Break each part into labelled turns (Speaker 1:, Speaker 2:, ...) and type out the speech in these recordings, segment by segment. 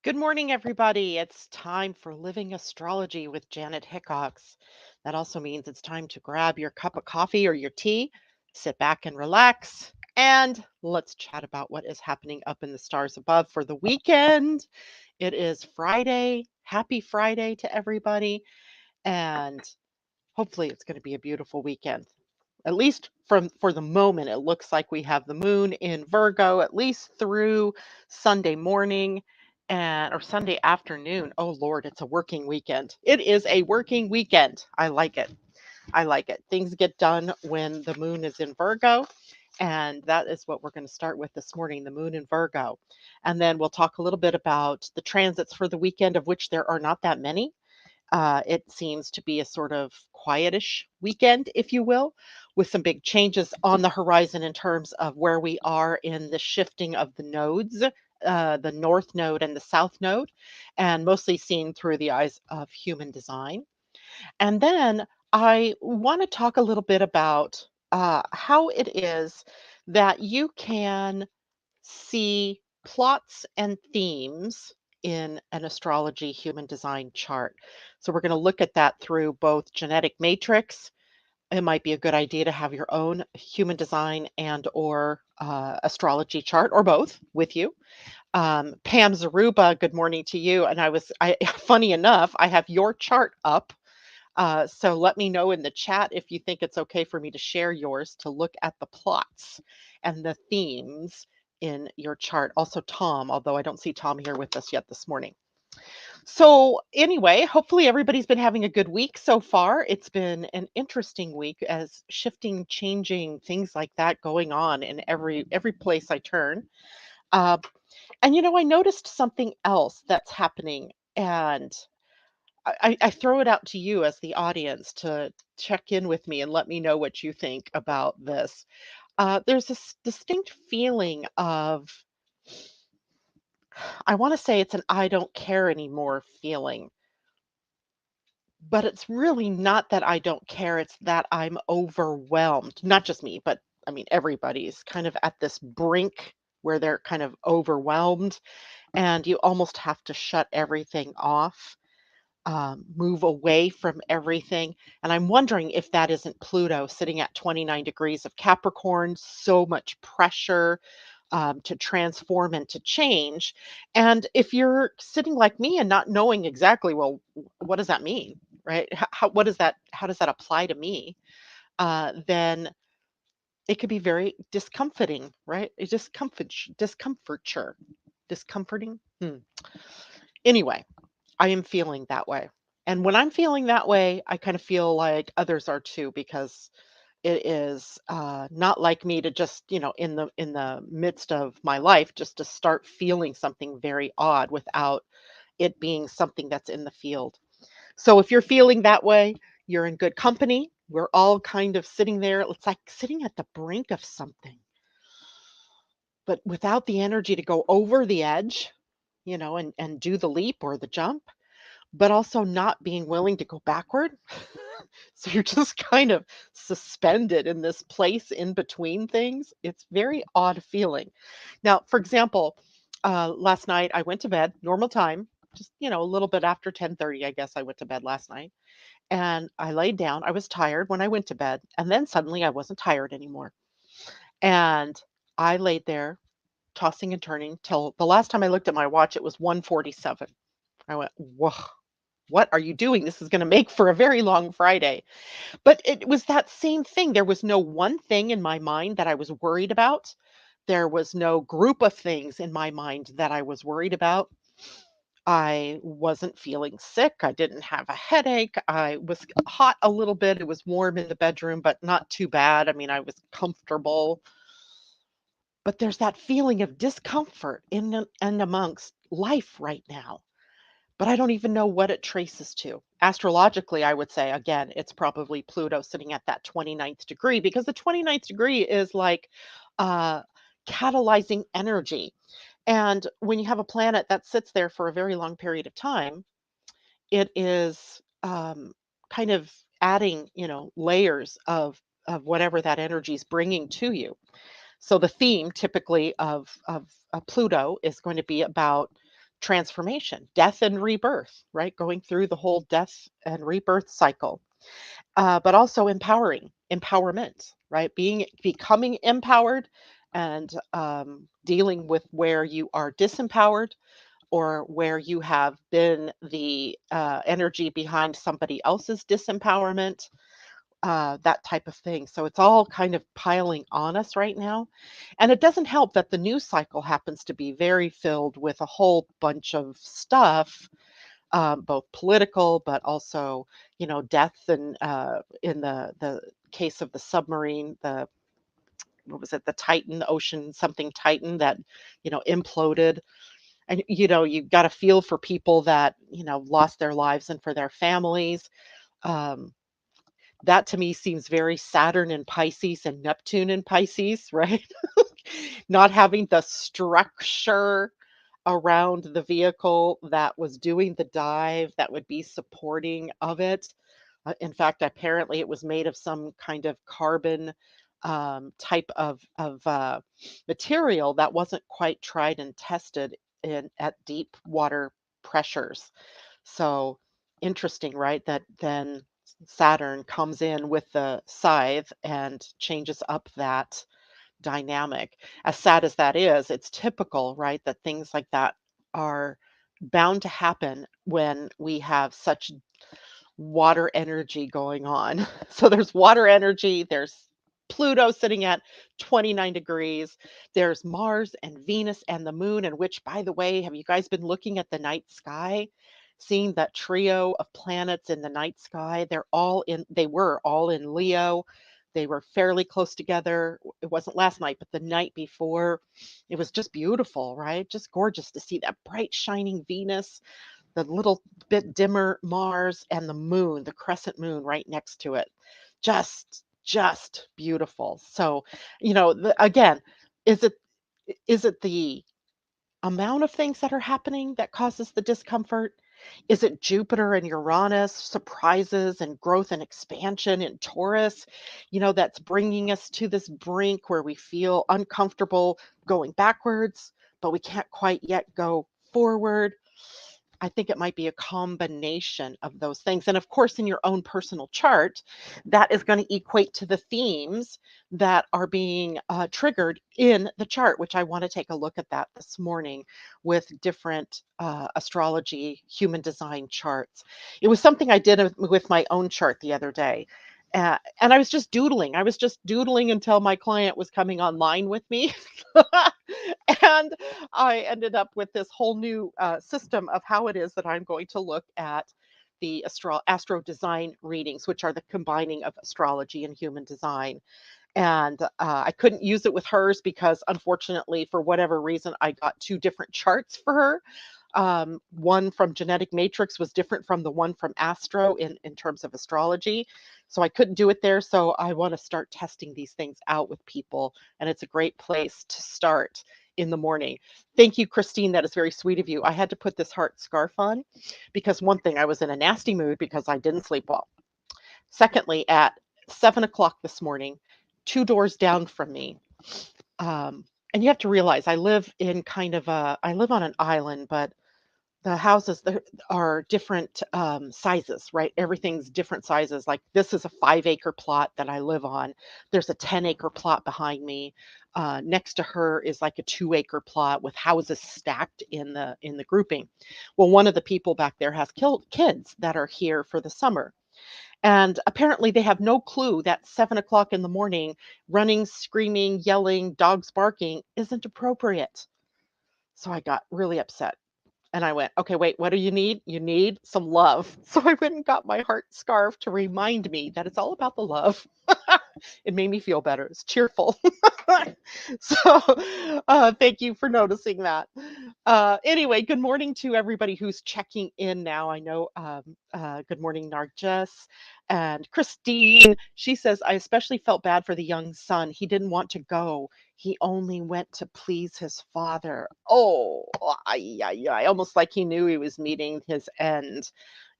Speaker 1: Good morning, everybody. It's time for Living Astrology with Janet Hickox. That also means it's time to grab your cup of coffee or your tea, sit back and relax, and let's chat about what is happening up in the stars above for the weekend. It is Friday. Happy Friday to everybody. And hopefully it's going to be a beautiful weekend. At least from for the moment, it looks like we have the moon in Virgo at least through Sunday morning and or Sunday afternoon. Oh Lord, it's a working weekend. It is a working weekend. I like it. I like it. Things get done when the moon is in Virgo. And that is what we're going to start with this morning, the moon in Virgo. And then we'll talk a little bit about the transits for the weekend, of which there are not that many. It seems to be a sort of quietish weekend, if you will, with some big changes on the horizon in terms of where we are in the shifting of the nodes, the north node and the south node, and mostly seen through the eyes of human design. And then I want to talk a little bit about how it is that you can see plots and themes in an astrology human design chart. So we're going to look at that through both genetic matrix. It might be a good idea to have your own human design and or astrology chart or both with you. Pam Zaruba, good morning to you. And funny enough, I have your chart up. So let me know in the chat if you think it's okay for me to share yours to look at the plots and the themes in your chart. Also, Tom, although I don't see Tom here with us yet this morning. So, anyway, hopefully everybody's been having a good week so far. It's been an interesting week as shifting, changing things like that going on in every place I turn. Uh, and I noticed something else that's happening, and I throw it out to you as the audience to check in with me and let me know what you think about this. There's this distinct feeling of, I want to say it's an I don't care anymore feeling, but it's really not that I don't care. It's that I'm overwhelmed. Not just me, but I mean, everybody's kind of at this brink where they're kind of overwhelmed and you almost have to shut everything off, move away from everything. And I'm wondering if that isn't Pluto sitting at 29 degrees of Capricorn, so much pressure to transform and to change. And if you're sitting like me and not knowing exactly, well, what does that mean? Right? What does that, how does that apply to me? Then it could be very discomforting, right? It discomforting. Anyway, I am feeling that way. And when I'm feeling that way, I kind of feel like others are too, because it is not like me to just, in the midst of my life, just to start feeling something very odd without it being something that's in the field. So if you're feeling that way, you're in good company. We're all kind of sitting there. It's like sitting at the brink of something, but without the energy to go over the edge, and do the leap or the jump, but also not being willing to go backward. So you're just kind of suspended in this place in between things. It's very odd feeling. Now, for example, last night I went to bed, normal time, just a little bit after 10:30, I guess I went to bed last night. And I laid down. I was tired when I went to bed, and then suddenly I wasn't tired anymore. And I laid there tossing and turning till the last time I looked at my watch, it was 1:47. I went, whoa, what are you doing? This is going to make for a very long Friday. But it was that same thing. There was no one thing in my mind that I was worried about. There was no group of things in my mind that I was worried about. I wasn't feeling sick. I didn't have a headache. I was hot a little bit. It was warm in the bedroom, but not too bad. I mean, I was comfortable. But there's that feeling of discomfort and amongst life right now. But I don't even know what it traces to. Astrologically, I would say, again, it's probably Pluto sitting at that 29th degree, because the 29th degree is like uh, catalyzing energy. And when you have a planet that sits there for a very long period of time, it is kind of adding, layers of whatever that energy is bringing to you. So the theme typically of Pluto is going to be about transformation, death and rebirth, right? Going through the whole death and rebirth cycle, but also empowerment, right? Becoming empowered and dealing with where you are disempowered or where you have been the energy behind somebody else's disempowerment, that type of thing. So it's all kind of piling on us right now. And it doesn't help that the news cycle happens to be very filled with a whole bunch of stuff, both political, but also, death and in the case of the submarine, the what was it, the Titan, the ocean something Titan that, imploded. And you've got to feel for people that, lost their lives and for their families. Um, that to me seems very Saturn in Pisces and Neptune in Pisces, right? Not having the structure around the vehicle that was doing the dive that would be supporting of it. In fact, apparently it was made of some kind of carbon type of material that wasn't quite tried and tested in at deep water pressures. So interesting, right? That then Saturn comes in with the scythe and changes up that dynamic. As sad as that is, it's typical, right, that things like that are bound to happen when we have such water energy going on. So there's water energy, there's Pluto sitting at 29 degrees. There's Mars and Venus and the moon, and which, by the way, have you guys been looking at the night sky? Seeing that trio of planets in the night sky, they were all in Leo. They were fairly close together. It wasn't last night, but the night before. It was just beautiful, right? Just gorgeous to see that bright, shining Venus, the little bit dimmer Mars, and the moon, the crescent moon right next to it. Just beautiful. So, again, is it is it the amount of things that are happening that causes the discomfort? Is it Jupiter and Uranus surprises and growth and expansion in Taurus, that's bringing us to this brink where we feel uncomfortable going backwards, but we can't quite yet go forward? I think it might be a combination of those things. And of course, in your own personal chart, that is going to equate to the themes that are being triggered in the chart, which I want to take a look at that this morning with different astrology, human design charts. It was something I did with my own chart the other day. And I was just doodling. I was just doodling until my client was coming online with me. And I ended up with this whole new system of how it is that I'm going to look at the AstroDesign readings, which are the combining of astrology and human design. And I couldn't use it with hers because, unfortunately, for whatever reason, I got two different charts for her. One from Genetic Matrix was different from the one from Astro in terms of astrology. So I couldn't do it there. So I want to start testing these things out with people. And it's a great place to start in the morning. Thank you, Christine. That is very sweet of you. I had to put this heart scarf on because one thing, I was in a nasty mood because I didn't sleep well. Secondly, at 7 o'clock this morning, two doors down from me, and you have to realize I live I live on an island, but the houses there are different sizes, right? Everything's different sizes. Like this is a 5 acre plot that I live on. There's a 10 acre plot behind me. Next to her is like a 2 acre plot with houses stacked in the grouping. Well, one of the people back there has kids that are here for the summer. And apparently they have no clue that 7 o'clock in the morning, running, screaming, yelling, dogs barking isn't appropriate. So I got really upset. And I went, okay, wait, what do you need? You need some love. So I went and got my heart scarf to remind me that it's all about the love. It made me feel better. It's cheerful. So thank you for noticing that. Anyway, good morning to everybody who's checking in now. I know, good morning, Narges and Christine. She says, I especially felt bad for the young son. He didn't want to go. He only went to please his father. Oh, almost like he knew he was meeting his end,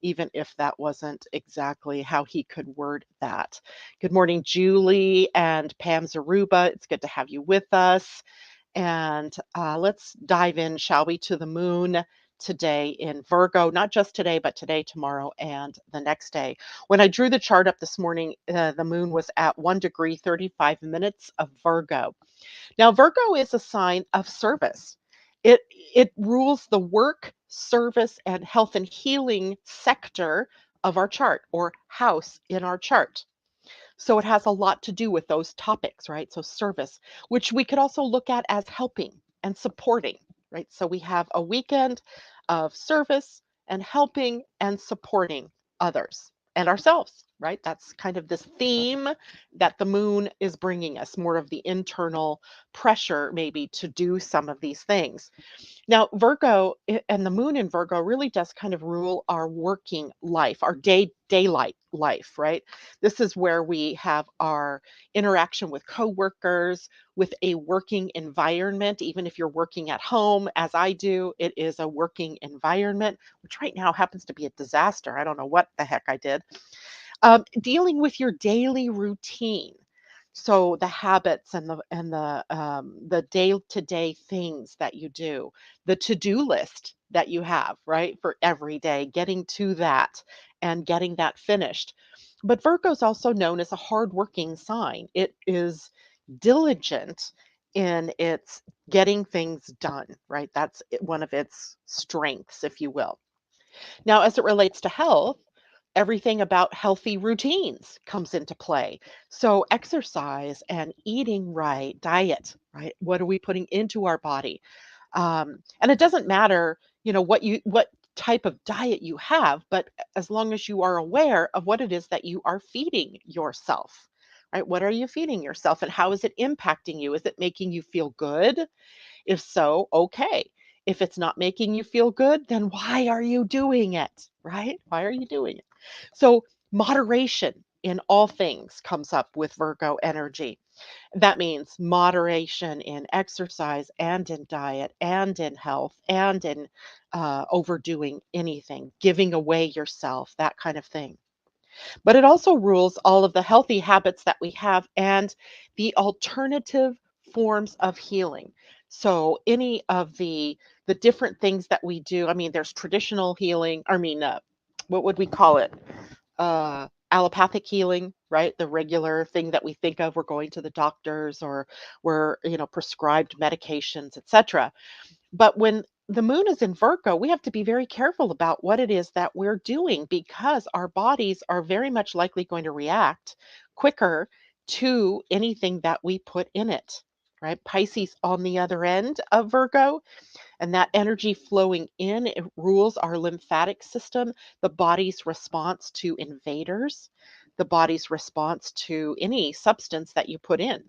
Speaker 1: even if that wasn't exactly how he could word that. Good morning, Julie and Pam Zaruba. It's good to have you with us. And let's dive in, shall we, to the moon today in Virgo, not just today, but today, tomorrow, and the next day. When I drew the chart up this morning, the moon was at 1 degree, 35 minutes of Virgo. Now, Virgo is a sign of service. It rules the work, service, and health and healing sector of our chart or house in our chart. So it has a lot to do with those topics, right? So service, which we could also look at as helping and supporting, right? So we have a weekend of service and helping and supporting others and ourselves, right? That's kind of this theme that the moon is bringing us, more of the internal pressure maybe to do some of these things. Now, Virgo and the moon in Virgo really does kind of rule our working life, our daylight life, right? This is where we have our interaction with coworkers, with a working environment. Even if you're working at home, as I do, it is a working environment, which right now happens to be a disaster. I don't know what the heck I did. Dealing with your daily routine. So the habits and the day-to-day things that you do, the to-do list that you have, right, for every day, getting to that and getting that finished. But Virgo is also known as a hardworking sign. It is diligent in its getting things done, right? That's one of its strengths, if you will. Now, as it relates to health, everything about healthy routines comes into play. So, exercise and eating right, diet, right? What are we putting into our body? And it doesn't matter, what type of diet you have, but as long as you are aware of what it is that you are feeding yourself, right? What are you feeding yourself, and how is it impacting you? Is it making you feel good? If so, okay. If it's not making you feel good, then why are you doing it? Right? Why are you doing it? So, moderation in all things comes up with Virgo energy. That means moderation in exercise and in diet and in health and in overdoing anything, giving away yourself, that kind of thing. But it also rules all of the healthy habits that we have and the alternative forms of healing. So any of the different things that we do, I mean, there's traditional healing, what would we call it? Allopathic healing, right? The regular thing that we think of, we're going to the doctors or we're, prescribed medications, etc. But when the moon is in Virgo, we have to be very careful about what it is that we're doing because our bodies are very much likely going to react quicker to anything that we put in it, right? Pisces on the other end of Virgo, and that energy flowing in, it rules our lymphatic system, the body's response to invaders, the body's response to any substance that you put in,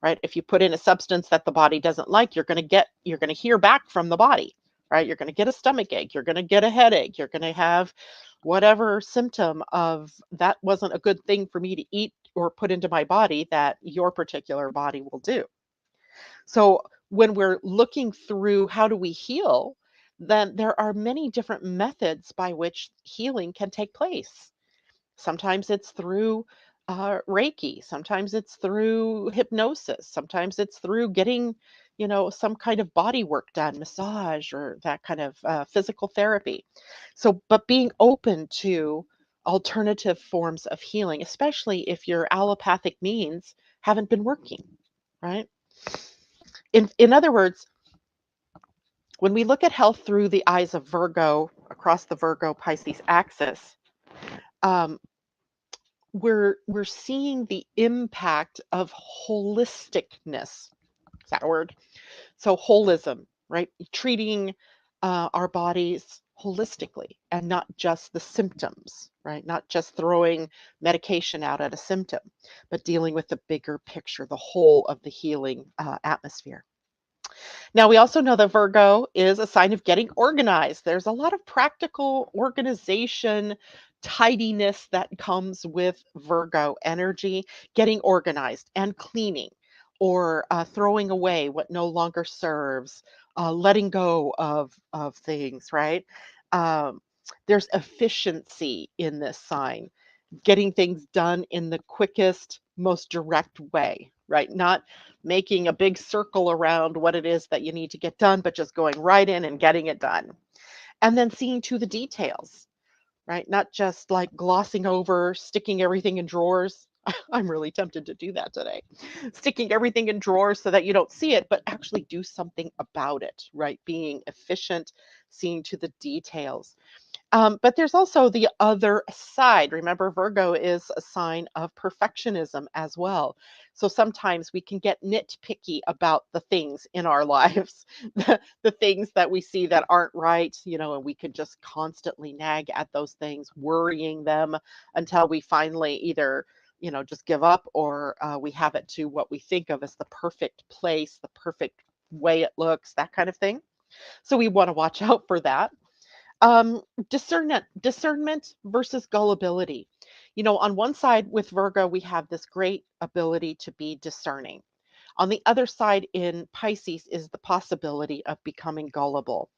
Speaker 1: right? If you put in a substance that the body doesn't like, you're going to hear back from the body, right? You're going to get a stomach ache, you're going to get a headache, you're going to have whatever symptom of that wasn't a good thing for me to eat or put into my body that your particular body will do. So when we're looking through how do we heal, then there are many different methods by which healing can take place. Sometimes it's through Reiki. Sometimes it's through hypnosis. Sometimes it's through getting, some kind of body work done, massage or that kind of physical therapy. So, but being open to alternative forms of healing, especially if your allopathic means haven't been working, right? In other words, when we look at health through the eyes of Virgo across the Virgo Pisces axis, um, we're seeing the impact of holisticness. Is that a word? So holism, right? Treating our bodies holistically and not just the symptoms, right? Not just throwing medication out at a symptom, but dealing with the bigger picture, the whole of the healing atmosphere. Now, we also know that Virgo is a sign of getting organized. There's a lot of practical organization, tidiness that comes with Virgo energy, getting organized and cleaning or throwing away what no longer serves, letting go of things, right? Um, there's efficiency in this sign, getting things done in the quickest, most direct way, right? Not making a big circle around what it is that you need to get done, but just going right in and getting it done. and then seeing to the details, right? Not just like glossing over, sticking everything in drawers. I'm really tempted to do that today. Sticking everything in drawers so that you don't see it, but actually do something about it, right? Being efficient, seeing to the details. But there's also the other side. Remember, Virgo is a sign of perfectionism as well. So sometimes we can get nitpicky about the things in our lives, the things that we see that aren't right, and we can just constantly nag at those things, worrying them until we finally either, just give up, or we have it to what we think of as the perfect place, the perfect way it looks, that kind of thing. So we want to watch out for that. um discernment versus gullibility. On one side with Virgo, we have this great ability to be discerning. On the other side in Pisces is the possibility of becoming gullible.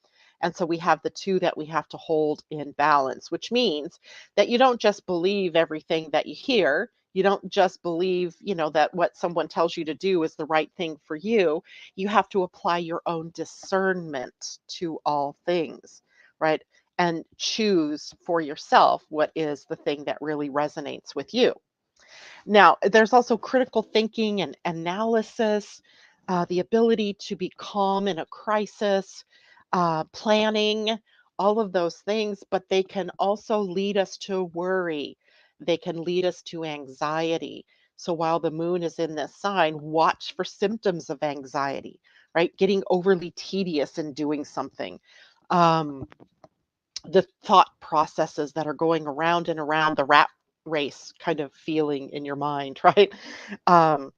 Speaker 1: And so we have the two that we have to hold in balance, which means that you don't just believe everything that you hear. You don't just believe, that what someone tells you to do is the right thing for you. You have to apply your own discernment to all things, right? And choose for yourself what is the thing that really resonates with you. Now, there's also critical thinking and analysis, the ability to be calm in a crisis, planning, all of those things, but they can also lead us to worry. They can lead us to anxiety. So while the moon is in this sign, watch for symptoms of anxiety, right? Getting overly tedious in doing something. Um, the thought processes that are going around and around, the rat race kind of feeling in your mind, right? Um,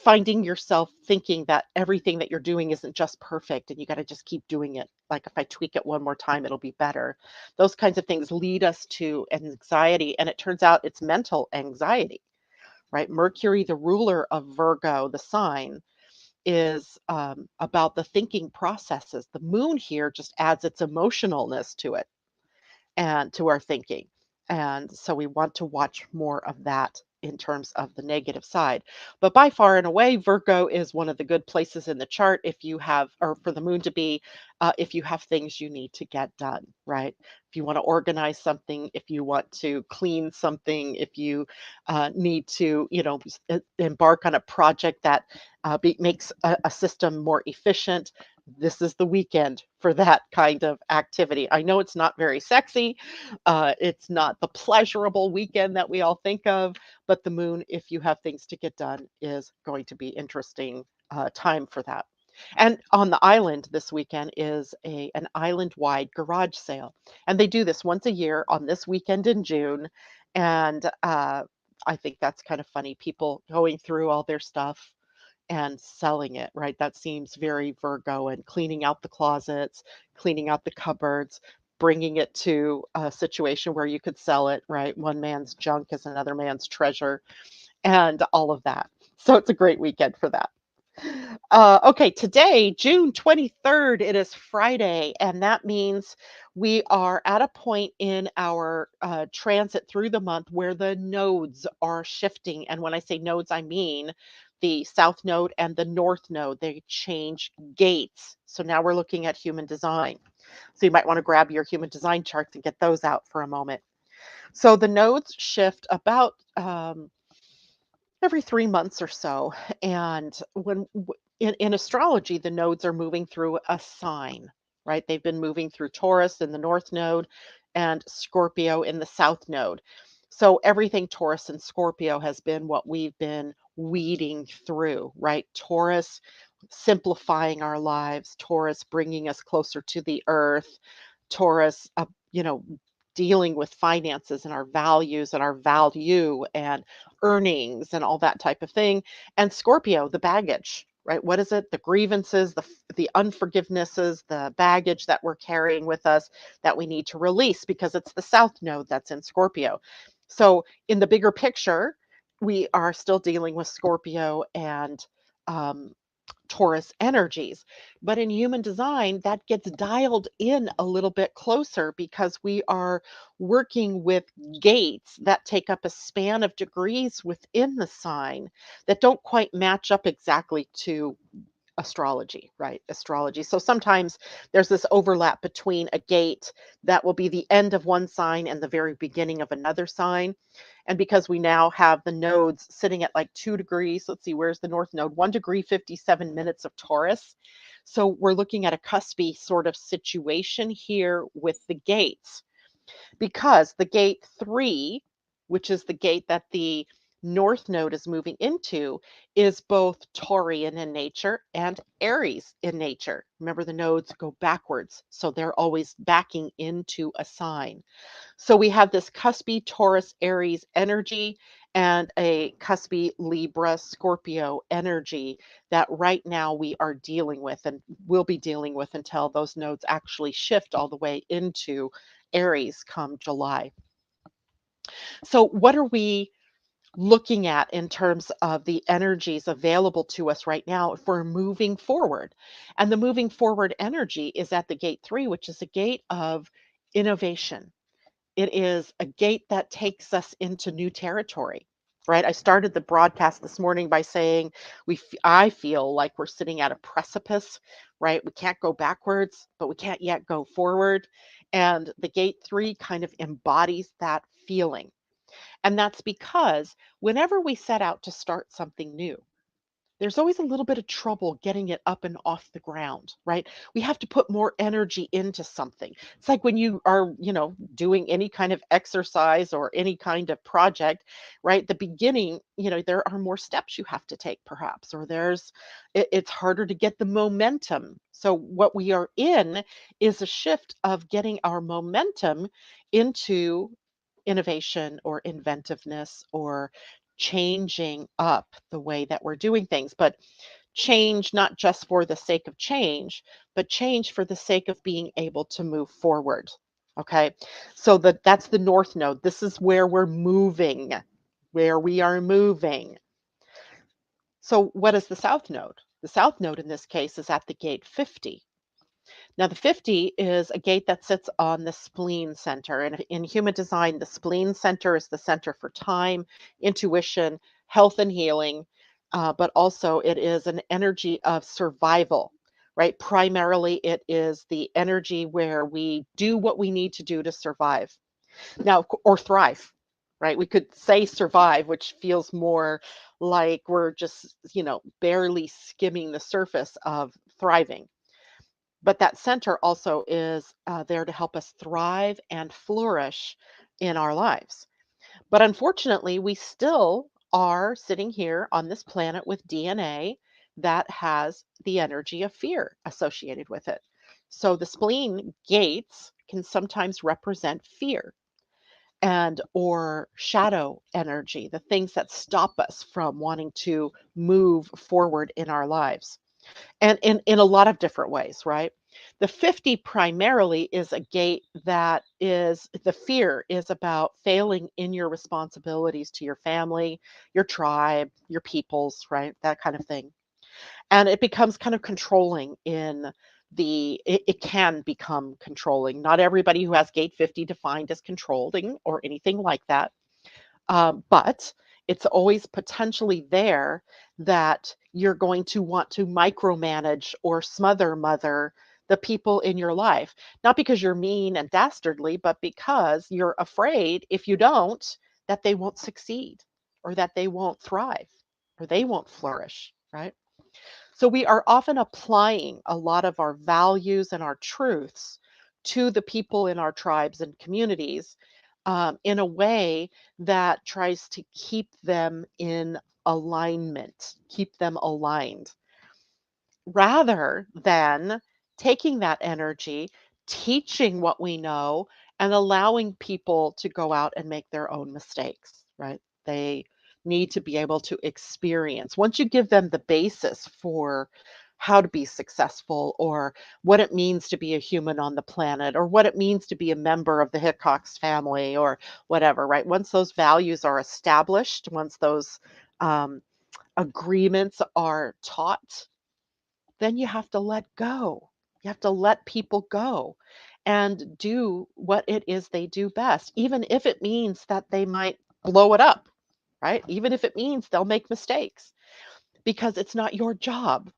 Speaker 1: Finding yourself thinking that everything that you're doing isn't just perfect and you got to just keep doing it. Like if I tweak it one more time, it'll be better. Those kinds of things lead us to anxiety. And it turns out it's mental anxiety, right? Mercury, the ruler of Virgo, the sign, is about the thinking processes. The moon here just adds its emotionalness to it and to our thinking. And so we want to watch more of that in terms of the negative side. But by far and away, Virgo is one of the good places in the chart if you have, or for the moon to be, if you have things you need to get done, right? If you want to organize something, if you want to clean something, if you need to, embark on a project that makes a system more efficient, this is the weekend for that kind of activity. I know it's not very sexy. It's not the pleasurable weekend that we all think of, but the moon, if you have things to get done, is going to be interesting time for that. And on the island this weekend is an island-wide garage sale, and they do this once a year on this weekend in June. And I think that's kind of funny. People going through all their stuff and selling it, right? That seems very Virgo, and cleaning out the closets, cleaning out the cupboards, bringing it to a situation where you could sell it, right? One man's junk is another man's treasure, and all of that. So it's a great weekend for that. Okay, today, June 23rd, it is Friday, and that means we are at a point in our transit through the month where the nodes are shifting. And when I say nodes, I mean the South Node and the North Node. They change gates. So now we're looking at human design. So you might want to grab your human design charts and get those out for a moment. So the nodes shift about every 3 months or so. And in astrology, the nodes are moving through a sign, right? They've been moving through Taurus in the North Node and Scorpio in the South Node. So everything Taurus and Scorpio has been what we've been weeding through, right? Taurus simplifying our lives, Taurus bringing us closer to the earth, Taurus, dealing with finances and our values and our value and earnings and all that type of thing. And Scorpio, the baggage, right? What is it? The grievances, the unforgivenesses, the baggage that we're carrying with us that we need to release because it's the South Node that's in Scorpio. So in the bigger picture, we are still dealing with Scorpio and um, Taurus energies. But in human design, that gets dialed in a little bit closer because we are working with gates that take up a span of degrees within the sign that don't quite match up exactly to astrology, right? Astrology. So sometimes there's this overlap between a gate that will be the end of one sign and the very beginning of another sign. And because we now have the nodes sitting at like 2 degrees, let's see, where's the north node? 1 degree, 57 minutes of Taurus. So we're looking at a cuspy sort of situation here with the gates, because the gate 3, which is the gate that the north node is moving into, is both Taurian in nature and Aries in nature. Remember, the nodes go backwards, so they're always backing into a sign. So we have this cuspy Taurus Aries energy and a cuspy Libra Scorpio energy that right now we are dealing with and will be dealing with until those nodes actually shift all the way into Aries come July. So, what are we looking at in terms of the energies available to us right now for moving forward? And the moving forward energy is at the gate 3, which is a gate of innovation. It is a gate that takes us into new territory, right? I started the broadcast this morning by saying I feel like we're sitting at a precipice, right? We can't go backwards, but we can't yet go forward. And the gate 3 kind of embodies that feeling. And that's because whenever we set out to start something new, there's always a little bit of trouble getting it up and off the ground, right? We have to put more energy into something. It's like when you are, doing any kind of exercise or any kind of project, right? The beginning, there are more steps you have to take perhaps, or it's harder to get the momentum. So what we are in is a shift of getting our momentum into innovation or inventiveness or changing up the way that we're doing things. But change not just for the sake of change, but change for the sake of being able to move forward. Okay. So that's the north node. This is where we're moving, where we are moving. So what is the south node? The south node in this case is at the gate 50. Now, the 50 is a gate that sits on the spleen center. And in human design, the spleen center is the center for time, intuition, health, and healing. But also, it is an energy of survival, right? Primarily, it is the energy where we do what we need to do to survive. Now, or thrive, right? We could say survive, which feels more like we're just, barely skimming the surface of thriving. But that center also is there to help us thrive and flourish in our lives. But unfortunately, we still are sitting here on this planet with DNA that has the energy of fear associated with it. So the spleen gates can sometimes represent fear and or shadow energy, the things that stop us from wanting to move forward in our lives, and in a lot of different ways, right? The 50 primarily is a gate that is the fear is about failing in your responsibilities to your family, your tribe, your peoples, right? That kind of thing. And it becomes kind of controlling it can become controlling. Not everybody who has gate 50 defined as controlling or anything like that. But it's always potentially there that you're going to want to micromanage or smother mother the people in your life, not because you're mean and dastardly, but because you're afraid if you don't, that they won't succeed or that they won't thrive or they won't flourish, right? So we are often applying a lot of our values and our truths to the people in our tribes and communities in a way that tries to keep them in alignment, keep them aligned, rather than taking that energy, teaching what we know, and allowing people to go out and make their own mistakes, right? They need to be able to experience. Once you give them the basis for how to be successful or what it means to be a human on the planet or what it means to be a member of the Hickox family or whatever, right? Once those values are established, once those um, agreements are taught, then you have to let go. You have to let people go and do what it is they do best, even if it means that they might blow it up, right? Even if it means they'll make mistakes, because it's not your job.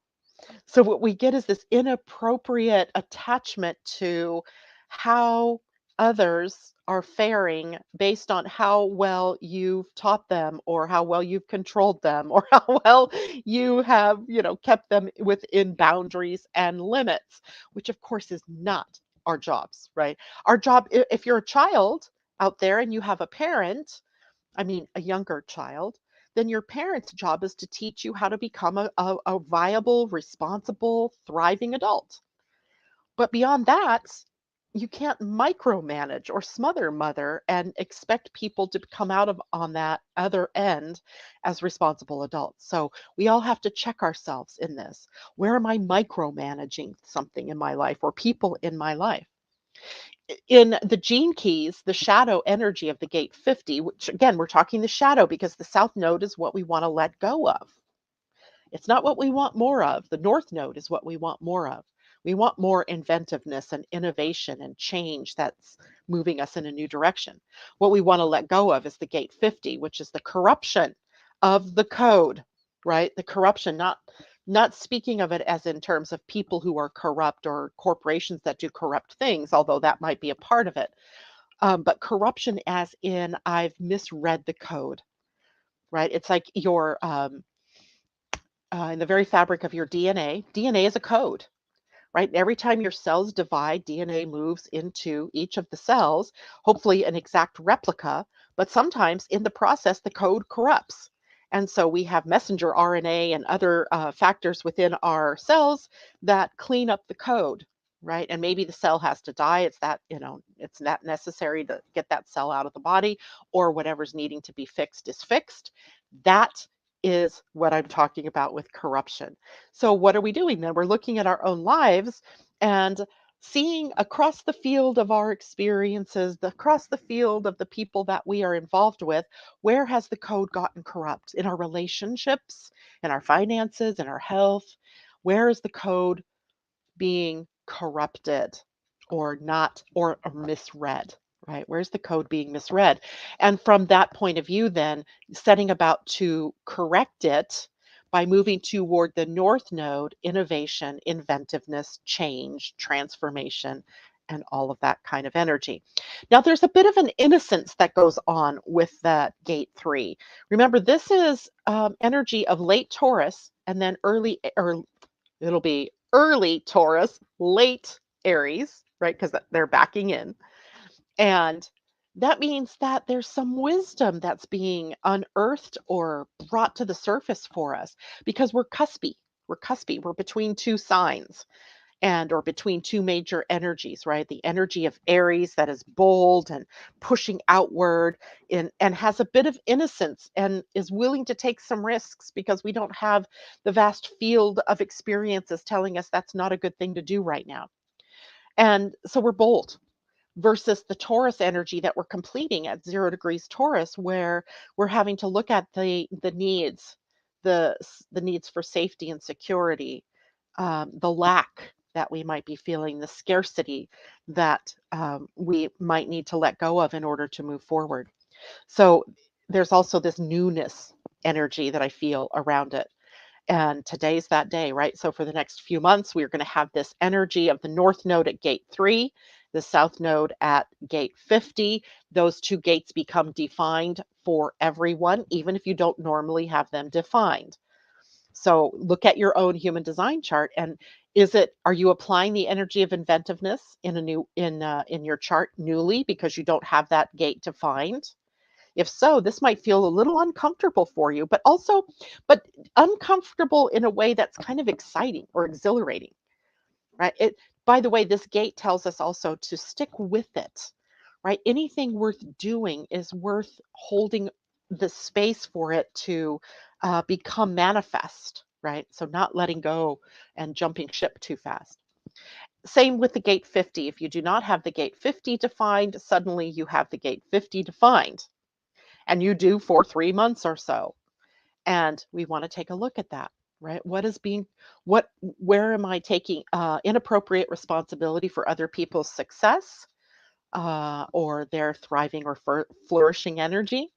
Speaker 1: So what we get is this inappropriate attachment to how others are faring based on how well you've taught them or how well you've controlled them or how well you have, kept them within boundaries and limits, which of course is not our jobs, right? Our job, if you're a child out there and you have a parent, I mean, a younger child, then your parent's job is to teach you how to become a viable, responsible, thriving adult. But beyond that, you can't micromanage or smother mother and expect people to come out of on that other end as responsible adults. So we all have to check ourselves in this. Where am I micromanaging something in my life or people in my life? In the gene keys, the shadow energy of the gate 50, which again, we're talking the shadow because the south node is what we want to let go of. It's not what we want more of. The north node is what we want more of. We want more inventiveness and innovation and change that's moving us in a new direction. What we want to let go of is the gate 50, which is the corruption of the code, right? The corruption, not speaking of it as in terms of people who are corrupt or corporations that do corrupt things, although that might be a part of it. But corruption as in I've misread the code, right? It's like your in the very fabric of your DNA. DNA is a code, right? Every time your cells divide, DNA moves into each of the cells, hopefully an exact replica, but sometimes in the process, the code corrupts. And so we have messenger RNA and other factors within our cells that clean up the code, right? And maybe the cell has to die. It's that necessary to get that cell out of the body, or whatever's needing to be fixed is fixed. That is what I'm talking about with corruption. So what are we doing then? We're looking at our own lives and seeing across the field of our experiences, across the field of the people that we are involved with, where has the code gotten corrupt? In our relationships, in our finances, in our health? Where is the code being corrupted or not or misread, right? Where's the code being misread? And from that point of view, then setting about to correct it by moving toward the north node, innovation, inventiveness, change, transformation, and all of that kind of energy. Now, there's a bit of an innocence that goes on with that gate 3. Remember, this is energy of late Taurus and then or it'll be early Taurus, late Aries, right? Because they're backing in. And that means that there's some wisdom that's being unearthed or brought to the surface for us because we're cuspy. We're cuspy. We're between two signs or between two major energies, right? The energy of Aries that is bold and pushing outward and has a bit of innocence and is willing to take some risks because we don't have the vast field of experiences telling us that's not a good thing to do right now. And so we're bold versus the Taurus energy that we're completing at 0 degrees Taurus, where we're having to look at the needs, the needs for safety and security, the lack that we might be feeling, the scarcity that we might need to let go of in order to move forward. So there's also this newness energy that I feel around it. And today's that day, right? So for the next few months, we're going to have this energy of the north node at gate 3, the south node at gate 50. Those two gates become defined for everyone, even if you don't normally have them defined. So look at your own human design chart and are you applying the energy of inventiveness in your chart newly because you don't have that gate defined? If so, this might feel a little uncomfortable for you, but uncomfortable in a way that's kind of exciting or exhilarating, right? By the way, this gate tells us also to stick with it, right? Anything worth doing is worth holding the space for it to become manifest, right? So not letting go and jumping ship too fast. Same with the gate 50. If you do not have the gate 50 defined, suddenly you have the gate 50 defined and you do for 3 months or so. And we want to take a look at that, right? Where am I taking inappropriate responsibility for other people's success or their thriving or flourishing energy?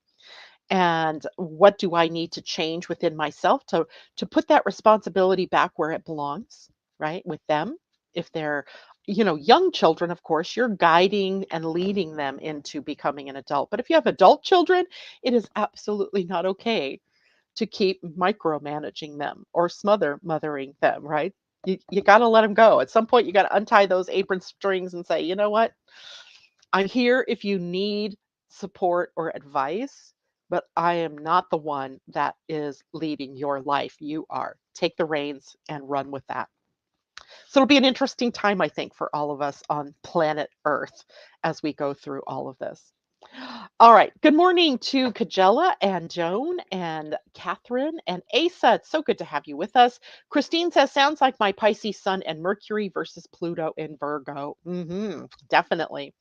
Speaker 1: And what do I need to change within myself to put that responsibility back where it belongs, right? With them. If they're, young children, of course, you're guiding and leading them into becoming an adult. But if you have adult children, it is absolutely not okay to keep micromanaging them or mothering them, right? You got to let them go. At some point, you got to untie those apron strings and say, you know what? I'm here if you need support or advice, but I am not the one that is leading your life. You are. Take the reins and run with that. So it'll be an interesting time, I think, for all of us on planet Earth as we go through all of this. All right. Good morning to Kajella and Joan and Catherine and Asa. It's so good to have you with us. Christine says, sounds like my Pisces Sun and Mercury versus Pluto in Virgo. Definitely.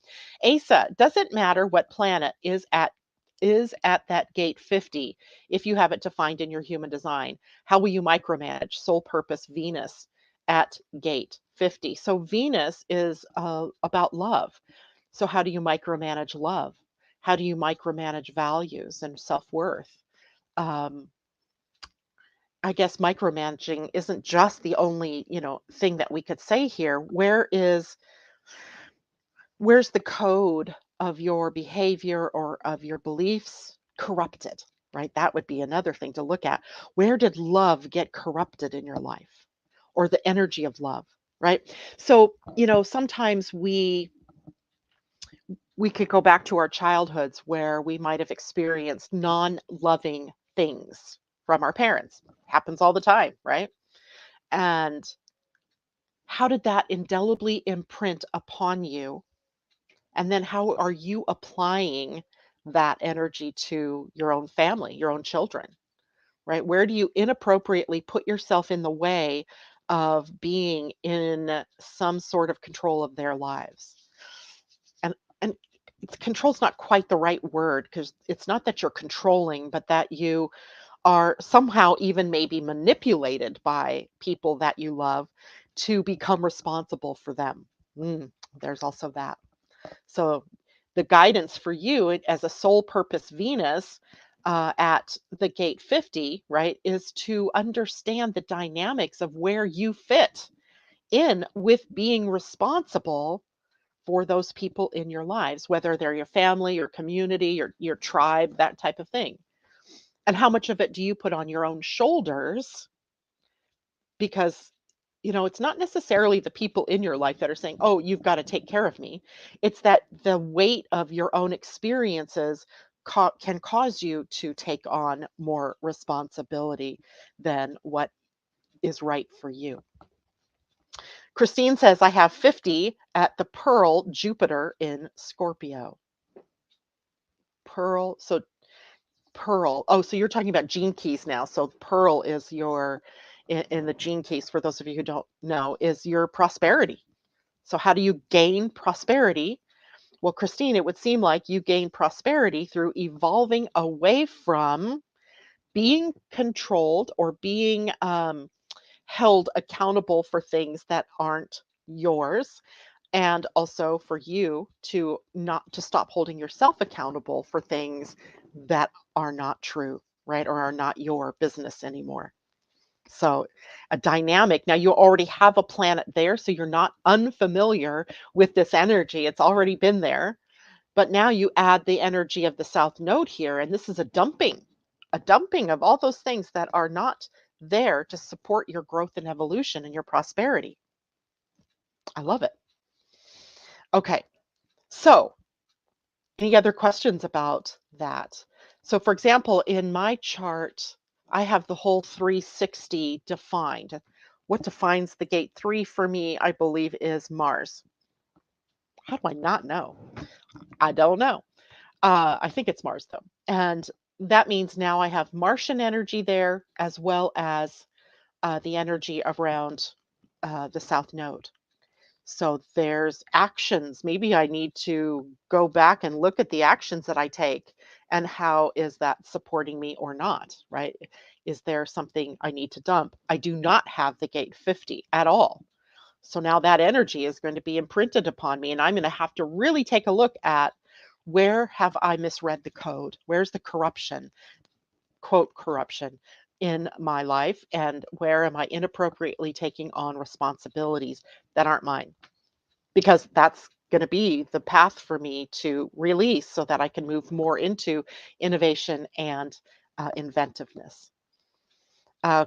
Speaker 1: Asa, doesn't matter what planet is at that gate 50 if you have it defined in your human design. How will you micromanage? Soul purpose Venus at gate 50. So Venus is about love. So how do you micromanage love? How do you micromanage values and self-worth? Um, I guess micromanaging isn't just the only, thing that we could say here. Where's the code of your behavior or of your beliefs corrupted, right? That would be another thing to look at. Where did love get corrupted in your life or the energy of love, right? So, sometimes we could go back to our childhoods where we might have experienced non-loving things from our parents. Happens all the time, right? And how did that indelibly imprint upon you? And then how are you applying that energy to your own family, your own children, right? Where do you inappropriately put yourself in the way of being in some sort of control of their lives? And control's not quite the right word because it's not that you're controlling, but that you are somehow even maybe manipulated by people that you love to become responsible for them. There's also that. So the guidance for you as a soul purpose Venus at the gate 50, right, is to understand the dynamics of where you fit in with being responsible for those people in your lives, whether they're your family, your community, your tribe, that type of thing. And how much of it do you put on your own shoulders? Because, it's not necessarily the people in your life that are saying, oh, you've got to take care of me. It's that the weight of your own experiences can cause you to take on more responsibility than what is right for you. Christine says, I have 50 at the Pearl Jupiter in Scorpio. Pearl. So Pearl. Oh, so you're talking about gene keys now. So Pearl is in the gene keys, for those of you who don't know, is your prosperity. So how do you gain prosperity? Well, Christine, it would seem like you gain prosperity through evolving away from being controlled or being held accountable for things that aren't yours, and also for you to not to stop holding yourself accountable for things that are not true, right? Or are not your business anymore. So a dynamic. Now you already have a planet there, so you're not unfamiliar with this energy. It's already been there. But now you add the energy of the South Node here, and this is a dumping of all those things that are not there to support your growth and evolution and your prosperity. I love it. Okay. So any other questions about that? So, for example, in my chart, I have the whole 360 defined. What defines the gate 3 for me, I believe, is Mars. How do I not know? I don't know. I think it's Mars, though. And that means now I have Martian energy there as well as the energy around the South Node. So there's actions. Maybe I need to go back and look at the actions that I take and how is that supporting me or not, right? Is there something I need to dump? I do not have the gate 50 at all. So now that energy is going to be imprinted upon me, and I'm going to have to really take a look at Where have I misread the code? Where's the corruption, quote, corruption in my life? And where am I inappropriately taking on responsibilities that aren't mine? Because that's going to be the path for me to release so that I can move more into innovation and inventiveness.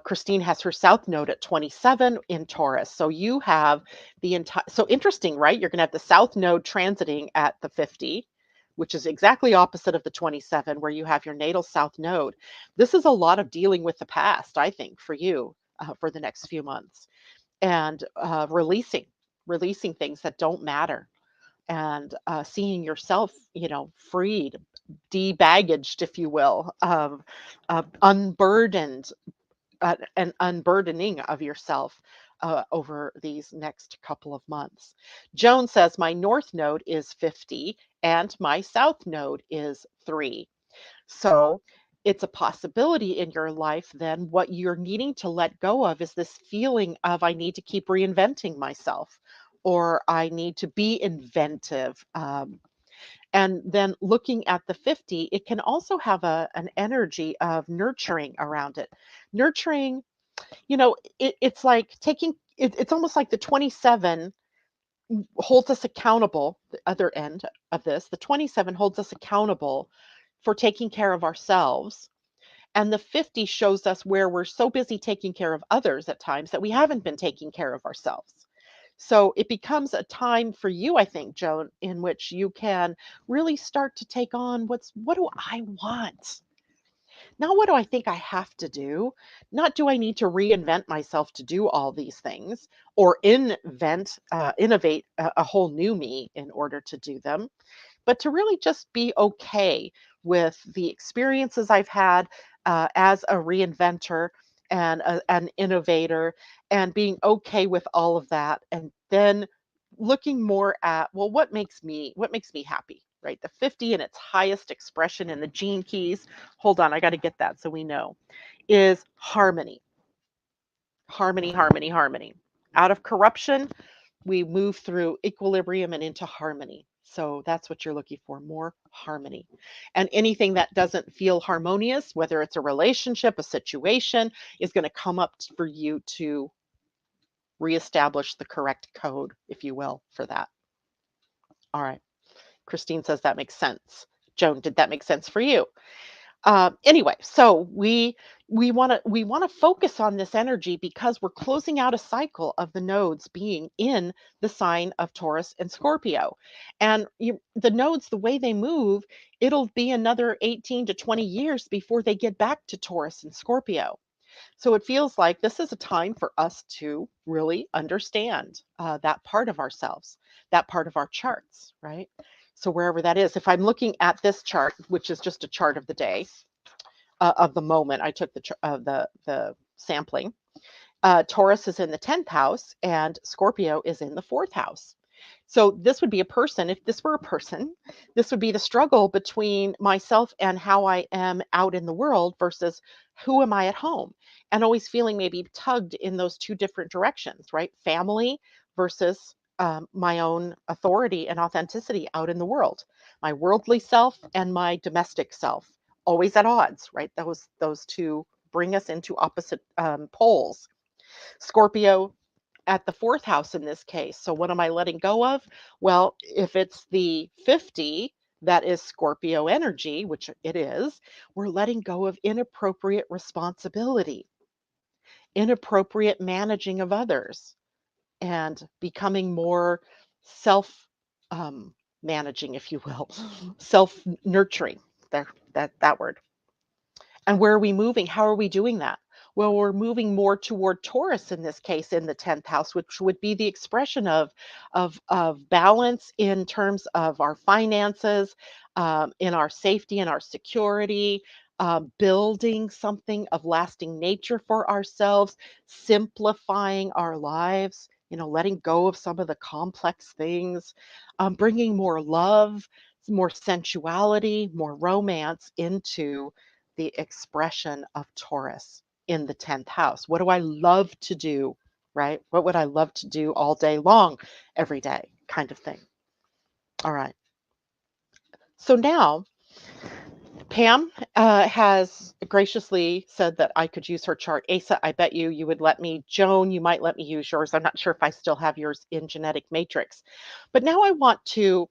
Speaker 1: Christine has her South Node at 27 in Taurus. So you have the entire, so interesting, right? You're going to have the South Node transiting at the 50, which is exactly opposite of the 27, where you have your natal South Node. This is a lot of dealing with the past, I think, for you for the next few months, and releasing things that don't matter, and seeing yourself, freed, debaggaged, if you will, unburdened, an unburdening of yourself over these next couple of months. Joan says, my North Node is 50 and my South Node is 3. So it's a possibility in your life. Then what you're needing to let go of is this feeling of, I need to keep reinventing myself, or I need to be inventive. And then looking at the 50, it can also have an energy of nurturing around it. Nurturing, it's like it's almost like the 27 holds us accountable. The other end of this, the 27 holds us accountable for taking care of ourselves. And the 50 shows us where we're so busy taking care of others at times that we haven't been taking care of ourselves. So it becomes a time for you, I think, Joan, in which you can really start to take on what do I want? Not what do I think I have to do? Not do I need to reinvent myself to do all these things, or innovate a whole new me in order to do them, but to really just be okay with the experiences I've had as a reinventor and an innovator, and being okay with all of that, and then looking more at, well, what makes me happy, right? The 50 in its highest expression in the gene keys, hold on, I got to get that so we know, is harmony. Harmony, harmony, harmony. Out of corruption, we move through equilibrium and into harmony. So that's what you're looking for, more harmony. And anything that doesn't feel harmonious, whether it's a relationship, a situation, is going to come up for you to reestablish the correct code, if you will, for that. All right. Christine says that makes sense. Joan, did that make sense for you? Anyway, so we want to focus on this energy because we're closing out a cycle of the nodes being in the sign of Taurus and Scorpio, and the nodes, the way they move, it'll be another 18 to 20 years before they get back to Taurus and Scorpio. So it feels like this is a time for us to really understand that part of ourselves, that part of our charts, right? So wherever that is, if I'm looking at this chart, which is just a chart of the day, of the moment, I took the sampling. Taurus is in the 10th house and Scorpio is in the 4th house. So this would be a person. If this were a person, this would be the struggle between myself and how I am out in the world versus who am I at home, and always feeling maybe tugged in those two different directions, right? Family versus my own authority and authenticity out in the world, my worldly self and my domestic self, always at odds, right? Those two bring us into opposite poles. Scorpio at the 4th house in this case. So what am I letting go of? Well, if it's the 50, that is Scorpio energy, which it is, we're letting go of inappropriate responsibility, inappropriate managing of others, and becoming more self managing, if you will, self nurturing. There, that word. And where are we moving? How are we doing that? Well, we're moving more toward Taurus in this case, in the 10th house, which would be the expression of balance in terms of our finances, in our safety and our security, building something of lasting nature for ourselves, simplifying our lives, letting go of some of the complex things, bringing more love, more sensuality, more romance into the expression of Taurus in the 10th house. What do I love to do, right? What would I love to do all day long, every day, kind of thing. All right. So now Pam has graciously said that I could use her chart. Asa, I bet you would let me. Joan, you might let me use yours. I'm not sure if I still have yours in Genetic Matrix. But now I want to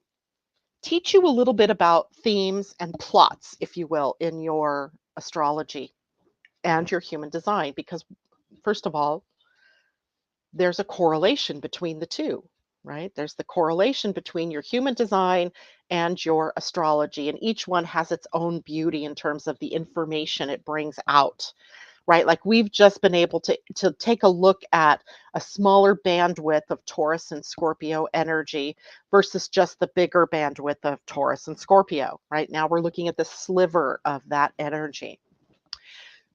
Speaker 1: teach you a little bit about themes and plots, if you will, in your astrology and your human design. Because, first of all, there's a correlation between the two, right? There's the correlation between your human design and your astrology, and each one has its own beauty in terms of the information it brings out, right? Like we've just been able to take a look at a smaller bandwidth of Taurus and Scorpio energy versus just the bigger bandwidth of Taurus and Scorpio. Right now we're looking at the sliver of that energy.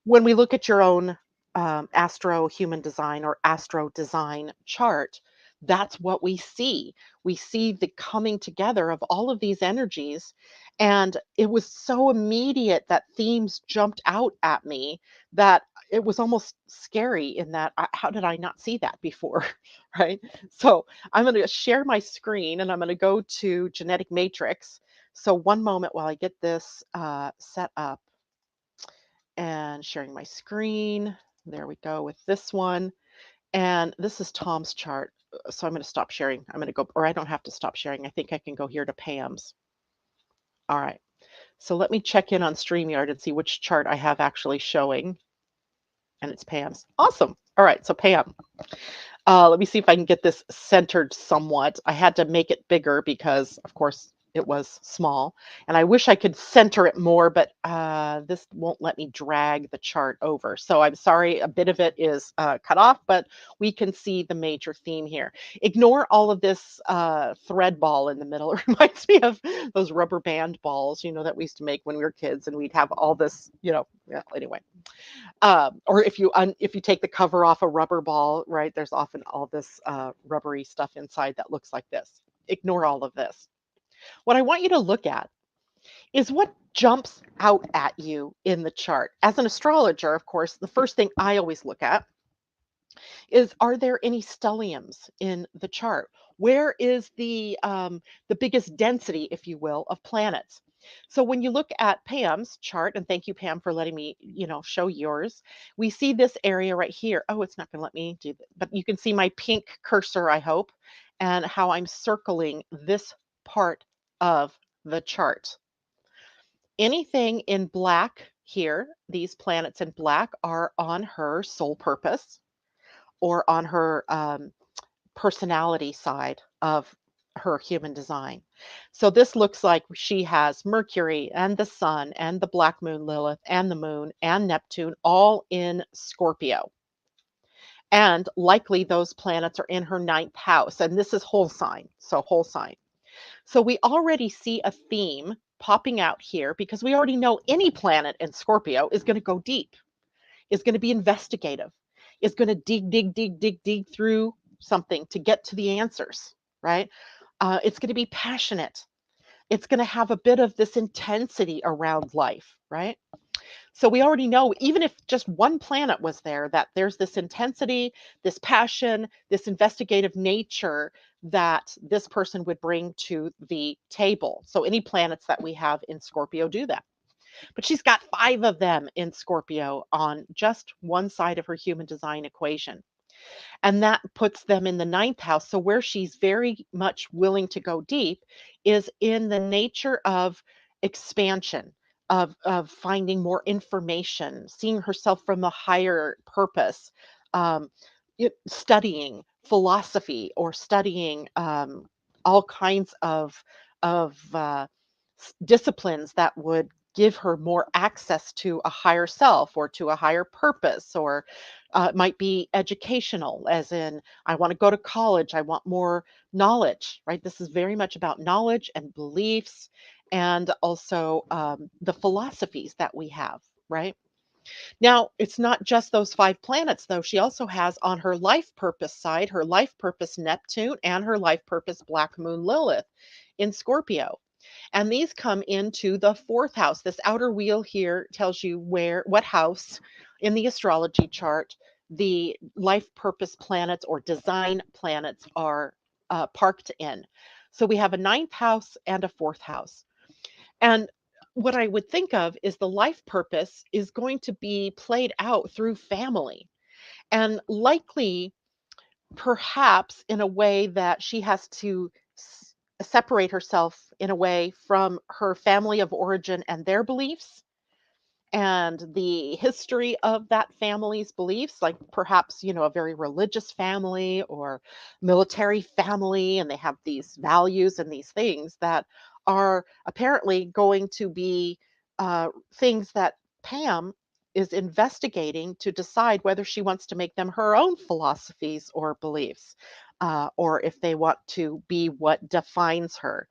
Speaker 1: When we look at your own astro human design or astro design chart, that's what we see. We see the coming together of all of these energies. And it was so immediate that themes jumped out at me that it was almost scary in that how did I not see that before? Right. So I'm going to share my screen and I'm going to go to Genetic Matrix. So one moment while I get this set up and sharing my screen. There we go with this one. And this is Tom's chart. So I'm going to stop sharing. I'm going to go, or I don't have to stop sharing. I think I can go here to Pam's. All right. So let me check in on StreamYard and see which chart I have actually showing. And it's Pam's. Awesome. All right. So Pam, let me see if I can get this centered somewhat. I had to make it bigger because, of course, it was small. And I wish I could center it more, but this won't let me drag the chart over. So I'm sorry, a bit of it is cut off, but we can see the major theme here. Ignore all of this thread ball in the middle. It reminds me of those rubber band balls, that we used to make when we were kids, and we'd have all this, yeah, anyway. Or if you take the cover off a rubber ball, right, there's often all this rubbery stuff inside that looks like this. Ignore all of this. What I want you to look at is what jumps out at you in the chart. As an astrologer, of course, the first thing I always look at is, are there any stelliums in the chart? Where is the biggest density, if you will, of planets? So when you look at Pam's chart, and thank you, Pam, for letting me, show yours, we see this area right here. Oh, it's not going to let me do that, but you can see my pink cursor, I hope, and how I'm circling this part of the chart. Anything in black here, these planets in black are on her soul purpose or on her personality side of her human design. So this looks like she has Mercury and the Sun and the Black Moon Lilith and the Moon and Neptune all in Scorpio. And likely those planets are in her ninth house. And this is whole sign. So whole sign. So we already see a theme popping out here because we already know any planet in Scorpio is going to go deep, is going to be investigative, is going to dig through something to get to the answers, right? It's going to be passionate. It's going to have a bit of this intensity around life, right? So we already know, even if just one planet was there, that there's this intensity, this passion, this investigative nature that this person would bring to the table. So any planets that we have in Scorpio do that. But she's got 5 of them in Scorpio on just one side of her human design equation. And that puts them in the ninth house. So where she's very much willing to go deep is in the nature of expansion, of finding more information, seeing herself from a higher purpose, um, studying philosophy or studying all kinds of disciplines that would give her more access to a higher self or to a higher purpose, or it might be educational, as in, I want to go to college, I want more knowledge, right? This is very much about knowledge and beliefs and also the philosophies that we have, right? Now, it's not just those 5 planets, though. She also has on her life purpose side, her life purpose Neptune and her life purpose Black Moon Lilith in Scorpio. And these come into the 4th house. This outer wheel here tells you what house in the astrology chart the life purpose planets or design planets are parked in. So we have a 9th house and a 4th house. And what I would think of is the life purpose is going to be played out through family, and likely perhaps in a way that she has to separate herself in a way from her family of origin and their beliefs and the history of that family's beliefs, like perhaps, a very religious family or military family, and they have these values and these things that are apparently going to be things that Pam is investigating to decide whether she wants to make them her own philosophies or beliefs, or if they want to be what defines her.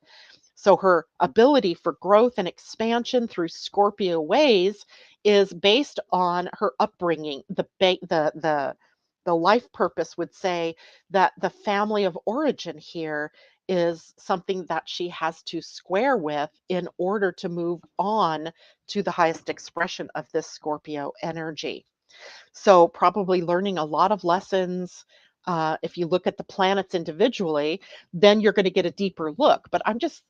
Speaker 1: So her ability for growth and expansion through Scorpio ways is based on her upbringing. The life purpose would say that the family of origin here is something that she has to square with in order to move on to the highest expression of this Scorpio energy. So, probably learning a lot of lessons. If you look at the planets individually, then you're going to get a deeper look. But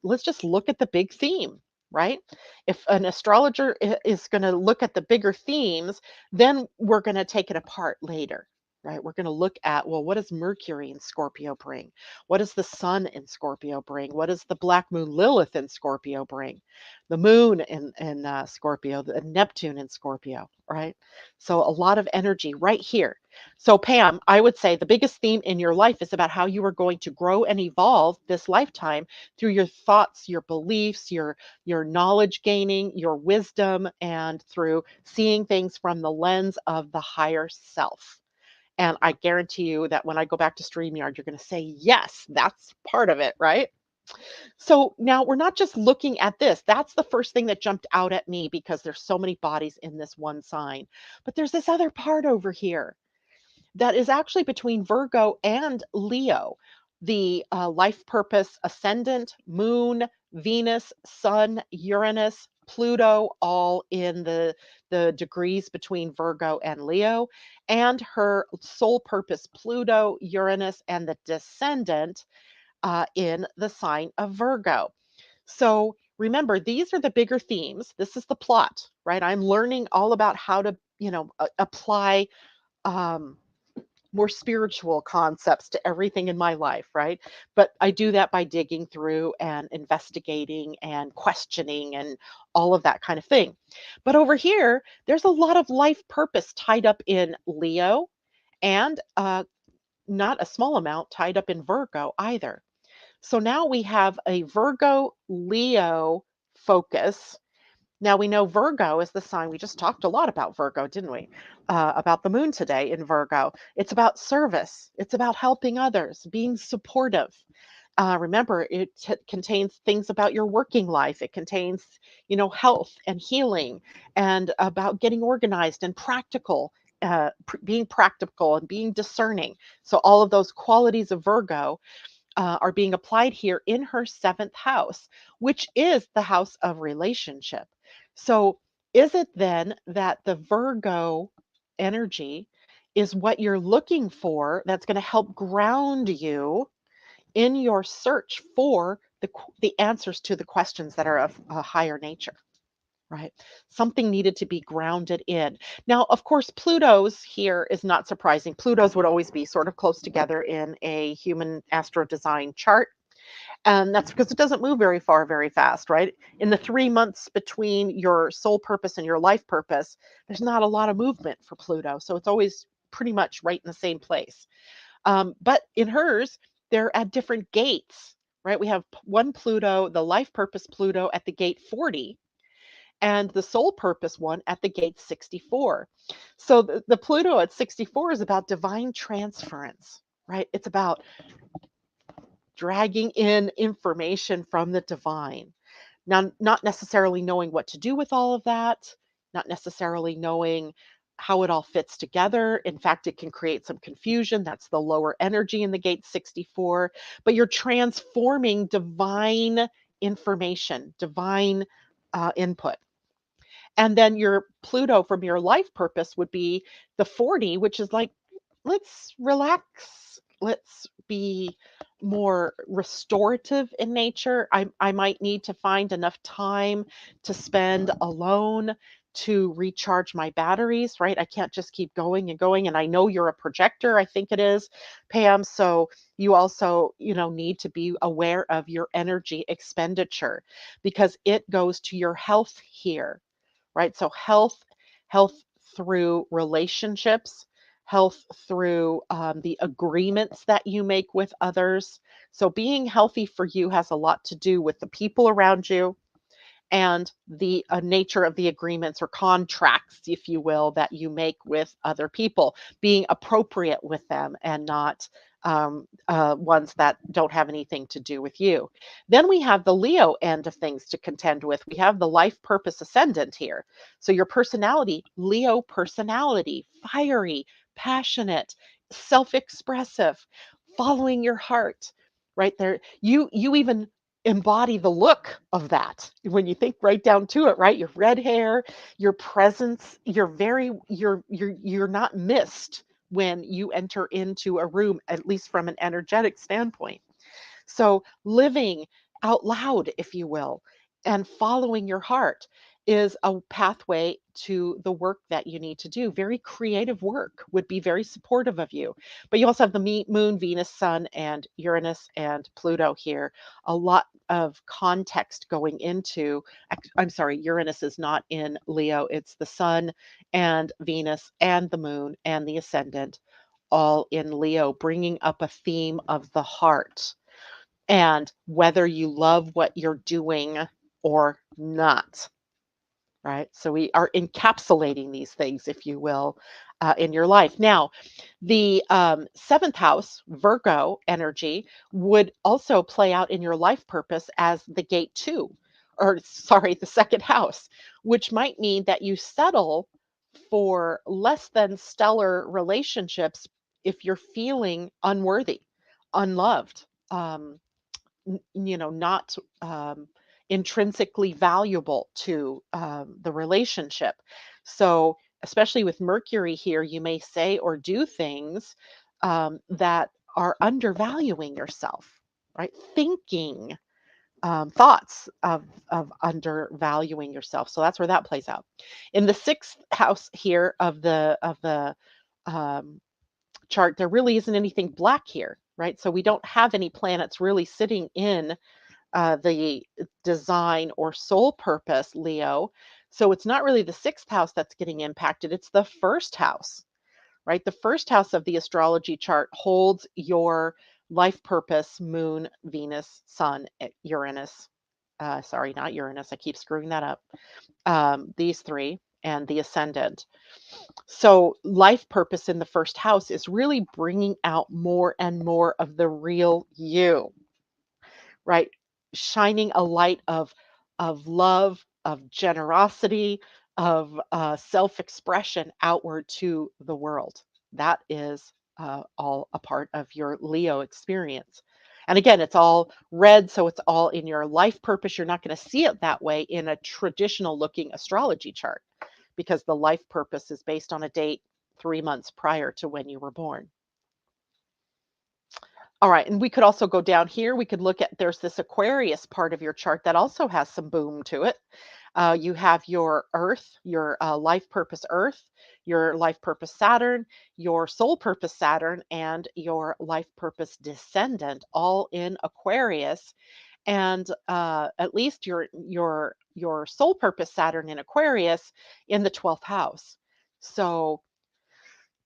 Speaker 1: let's just look at the big theme, right? If an astrologer is going to look at the bigger themes, then we're going to take it apart later. Right? We're going to look at, well, what does Mercury in Scorpio bring? What does the sun in Scorpio bring? What does the black moon Lilith in Scorpio bring? The moon in Scorpio, the Neptune in Scorpio, right? So a lot of energy right here. So Pam, I would say the biggest theme in your life is about how you are going to grow and evolve this lifetime through your thoughts, your beliefs, your knowledge gaining, your wisdom, and through seeing things from the lens of the higher self. And I guarantee you that when I go back to StreamYard, you're going to say, yes, that's part of it, right? So now we're not just looking at this. That's the first thing that jumped out at me because there's so many bodies in this one sign. But there's this other part over here that is actually between Virgo and Leo. The life purpose ascendant, moon, Venus, sun, Uranus, Pluto, all in the degrees between Virgo and Leo, and her soul purpose, Pluto, Uranus, and the descendant in the sign of Virgo. So remember, these are the bigger themes. This is the plot, right? I'm learning all about how to, apply um, more spiritual concepts to everything in my life, right? But I do that by digging through and investigating and questioning and all of that kind of thing. But over here, there's a lot of life purpose tied up in Leo and not a small amount tied up in Virgo either. So now we have a Virgo Leo focus. Now we know Virgo is the sign. We just talked a lot about Virgo, didn't we? About the moon today in Virgo. It's about service, it's about helping others, being supportive. Remember, it contains things about your working life. It contains, health and healing and about getting organized and practical, being practical and being discerning. So, all of those qualities of Virgo are being applied here in her seventh house, which is the house of relationship. So, is it then that the Virgo energy is what you're looking for that's going to help ground you in your search for the answers to the questions that are of a higher nature? Right. Something needed to be grounded in. Now, of course, Pluto's here is not surprising. Pluto's would always be sort of close together in a human AstroDesign chart. And that's because it doesn't move very far, very fast, right? In the 3 months between your soul purpose and your life purpose, there's not a lot of movement for Pluto. So it's always pretty much right in the same place. But in hers, they're at different gates, right? We have one Pluto, the life purpose Pluto at the gate 40, and the soul purpose one at the gate 64. So the Pluto at 64 is about divine transference, right? It's about dragging in information from the divine. Now, not necessarily knowing what to do with all of that, not necessarily knowing how it all fits together. In fact, it can create some confusion. That's the lower energy in the gate 64. But you're transforming divine information, divine input. And then your Pluto from your life purpose would be the 40, which is like, let's relax. Let's be more restorative in nature. I might need to find enough time to spend alone to recharge my batteries, right? I can't just keep going and going. And I know you're a projector, I think it is, Pam. So you also, need to be aware of your energy expenditure because it goes to your health here, right? So health through relationships, health through the agreements that you make with others. So being healthy for you has a lot to do with the people around you and the nature of the agreements or contracts, if you will, that you make with other people, being appropriate with them and not ones that don't have anything to do with you. Then we have the Leo end of things to contend with. We have the life purpose ascendant here. So your personality, Leo personality, fiery, passionate, self-expressive, following your heart, right there. You even embody the look of that when you think right down to it, right? Your red hair, your presence, you're not missed when you enter into a room, at least from an energetic standpoint. So living out loud, if you will, and following your heart is a pathway to the work that you need to do. Very creative work would be very supportive of you. But you also have the moon, Venus, Sun, and Uranus and Pluto here. A lot of context going into, I'm sorry, Uranus is not in Leo. It's the Sun and Venus and the moon and the ascendant all in Leo, bringing up a theme of the heart and whether you love what you're doing or not, right? So we are encapsulating these things, if you will, in your life. Now, the seventh house, Virgo energy, would also play out in your life purpose as the gate two, or sorry, the second house, which might mean that you settle for less than stellar relationships if you're feeling unworthy, unloved. Not intrinsically valuable to the relationship. So, especially with Mercury here, you may say or do things that are undervaluing yourself, right? Thinking thoughts of undervaluing yourself. So that's where that plays out. In the sixth house here of the um, chart, there really isn't anything black here, right? So we don't have any planets really sitting in the design or soul purpose, Leo. So it's not really the sixth house that's getting impacted, it's the first house, right? The first house of the astrology chart holds your life purpose, moon, Venus, sun, Uranus. Sorry, not Uranus. I keep screwing that up. These three and the ascendant. So, life purpose in the first house is really bringing out more and more of the real you, right? Shining a light of love, of generosity, of self-expression outward to the world. That is all a part of your Leo experience. And again, it's all red, so it's all in your life purpose. You're not going to see it that way in a traditional looking astrology chart because the life purpose is based on a date 3 months prior to when you were born. All right, and we could also go down here. We could look at, there's this Aquarius part of your chart that also has some boom to it. You have your Earth, your life purpose Earth, your life purpose Saturn, your soul purpose Saturn, and your life purpose descendant, all in Aquarius. And at least your soul purpose Saturn in Aquarius in the 12th house. So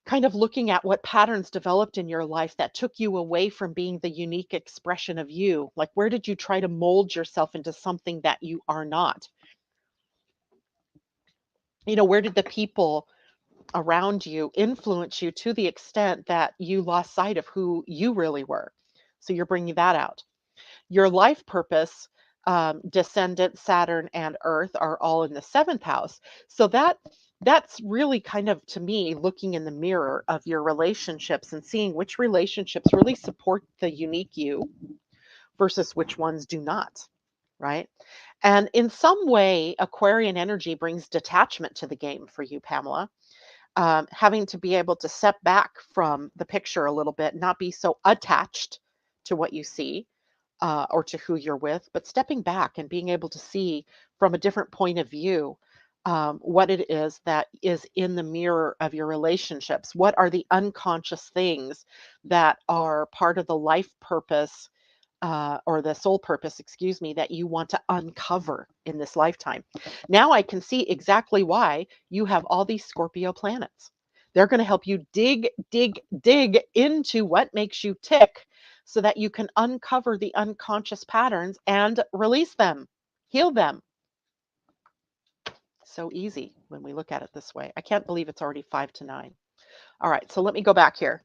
Speaker 1: kind of looking at what patterns developed in your life that took you away from being the unique expression of you. Like, where did you try to mold yourself into something that you are not? Where did the people around you influence you to the extent that you lost sight of who you really were? So you're bringing that out. Your life purpose, descendant, Saturn, and Earth are all in the seventh house. So that's really kind of, to me, looking in the mirror of your relationships and seeing which relationships really support the unique you versus which ones do not, right? And in some way, Aquarian energy brings detachment to the game for you, Pamela. having to be able to step back from the picture a little bit, not be so attached to what you see or to who you're with, but stepping back and being able to see from a different point of view what it is that is in the mirror of your relationships. What are the unconscious things that are part of the life purpose or the soul purpose, excuse me, that you want to uncover in this lifetime? Now I can see exactly why you have all these Scorpio planets. They're going to help you dig into what makes you tick so that you can uncover the unconscious patterns and release them, heal them. So easy when we look at it this way. I can't believe it's already 5 to 9. All right, so let me go back here.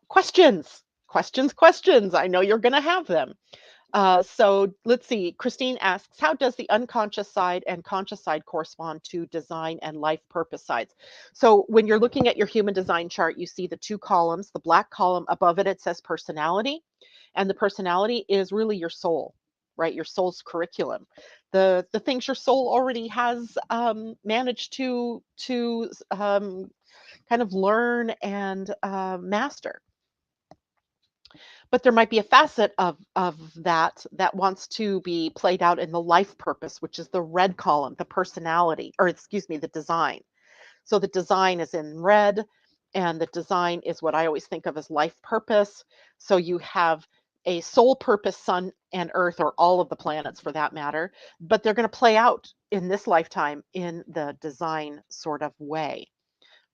Speaker 1: Questions. I know you're going to have them. So let's see. Christine asks, how does the unconscious side and conscious side correspond to design and life purpose sides? So when you're looking at your human design chart, you see the two columns. The black column above it, it says personality. And the personality is really your soul, right? Your soul's curriculum. The things your soul already has managed to kind of learn and master. But there might be a facet of that wants to be played out in the life purpose, which is the red column, the personality, or excuse me, the design. So the design is in red, and the design is what I always think of as life purpose. So you have a soul purpose, sun and earth, or all of the planets for that matter, but they're going to play out in this lifetime in the design sort of way,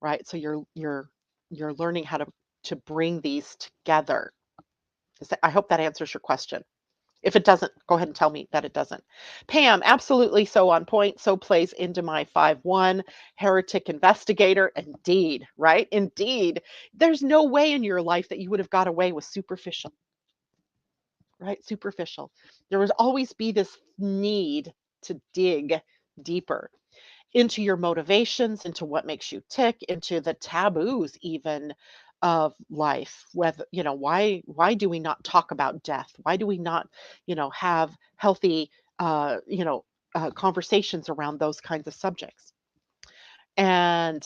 Speaker 1: right? So you're learning how to bring these together. I hope that answers your question. If it doesn't, go ahead and tell me that it doesn't. Pam, absolutely so on point. So plays into my 5-1 heretic investigator. Indeed, right? Indeed. There's no way in your life that you would have got away with superficial, right? Superficial. There would always be this need to dig deeper into your motivations, into what makes you tick, into the taboos even of life. Whether, why do we not talk about death? Why do we not, have healthy conversations around those kinds of subjects? And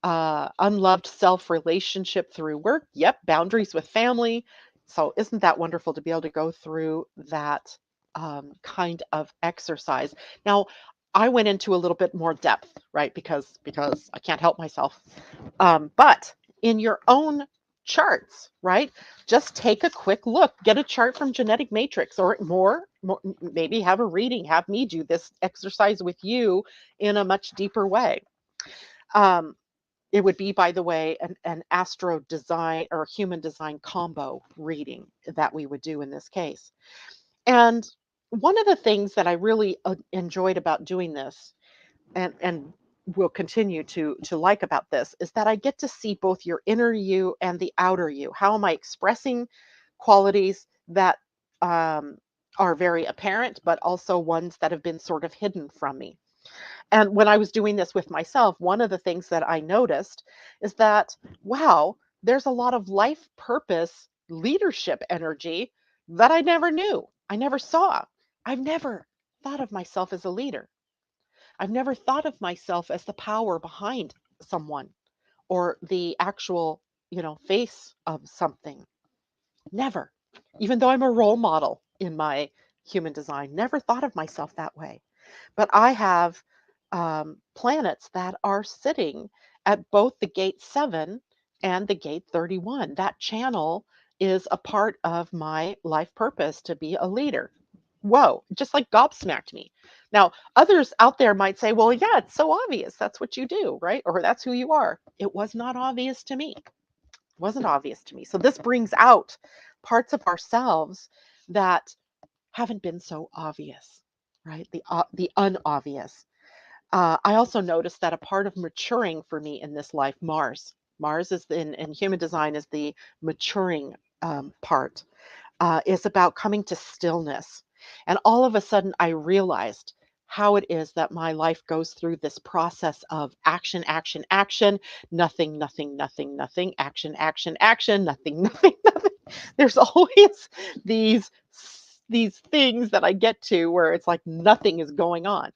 Speaker 1: unloved self relationship through work. Yep, boundaries with family. So isn't that wonderful to be able to go through that kind of exercise? Now, I went into a little bit more depth, right? Because I can't help myself. But in your own charts, right? Just take a quick look, get a chart from Genetic Matrix, or more, maybe have a reading, have me do this exercise with you in a much deeper way. Um, it would be, by the way, an astro design or human design combo reading that we would do in this case. And one of the things that I really enjoyed about doing this, and will continue to like about this, is that I get to see both your inner you and the outer you. How am I expressing qualities that are very apparent, but also ones that have been sort of hidden from me? And when I was doing this with myself, one of the things that I noticed is that, wow, there's a lot of life purpose leadership energy that I never knew. I never saw. I've never thought of myself as a leader. I've never thought of myself as the power behind someone or the actual, face of something. Never. Even though I'm a role model in my human design, never thought of myself that way. But I have planets that are sitting at both the gate 7 and the gate 31. That channel is a part of my life purpose to be a leader. Whoa, just like gobsmacked me. Now, others out there might say, well, yeah, it's so obvious. That's what you do, right? Or that's who you are. It was not obvious to me. It wasn't obvious to me. So this brings out parts of ourselves that haven't been so obvious, right? The unobvious. I also noticed that a part of maturing for me in this life, Mars is in human design is the maturing part, is about coming to stillness. And all of a sudden, I realized how it is that my life goes through this process of action, action, action, nothing, nothing, nothing, nothing, action, action, action, nothing, nothing, nothing. There's always these things that I get to where it's like nothing is going on.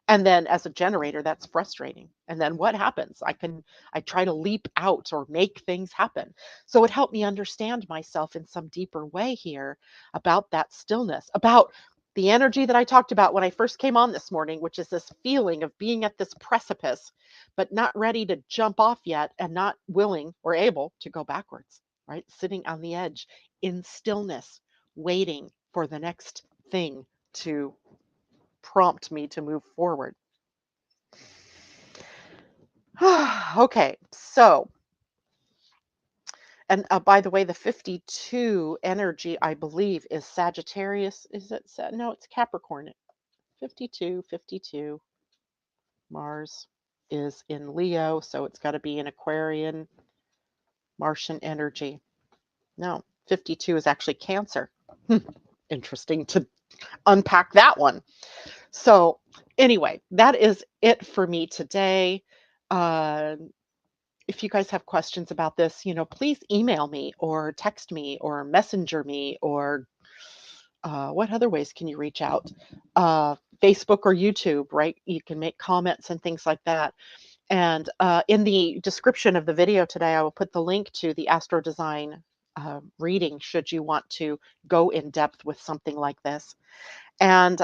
Speaker 1: And then as a generator, that's frustrating. And then what happens? I try to leap out or make things happen. So it helped me understand myself in some deeper way here about that stillness, about the energy that I talked about when I first came on this morning, which is this feeling of being at this precipice, but not ready to jump off yet and not willing or able to go backwards, right? Sitting on the edge in stillness, waiting for the next thing to prompt me to move forward. Okay, so, and by the way, the 52 energy, I believe, is Sagittarius. Is it? No, it's Capricorn. 52, 52. Mars is in Leo, so it's got to be an Aquarian Martian energy. No, 52 is actually Cancer. Interesting to unpack that one. So, anyway, that is it for me today. Uh, if you guys have questions about this, please email me or text me or messenger me or what other ways can you reach out? Facebook or YouTube, right? You can make comments and things like that. And in the description of the video today, I will put the link to the AstroDesign reading should you want to go in depth with something like this. And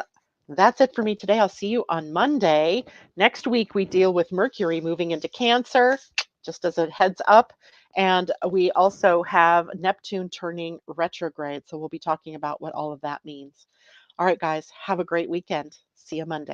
Speaker 1: that's it for me today. I'll see you on Monday. Next week, we deal with Mercury moving into Cancer, just as a heads up. And we also have Neptune turning retrograde. So we'll be talking about what all of that means. All right, guys, have a great weekend. See you Monday.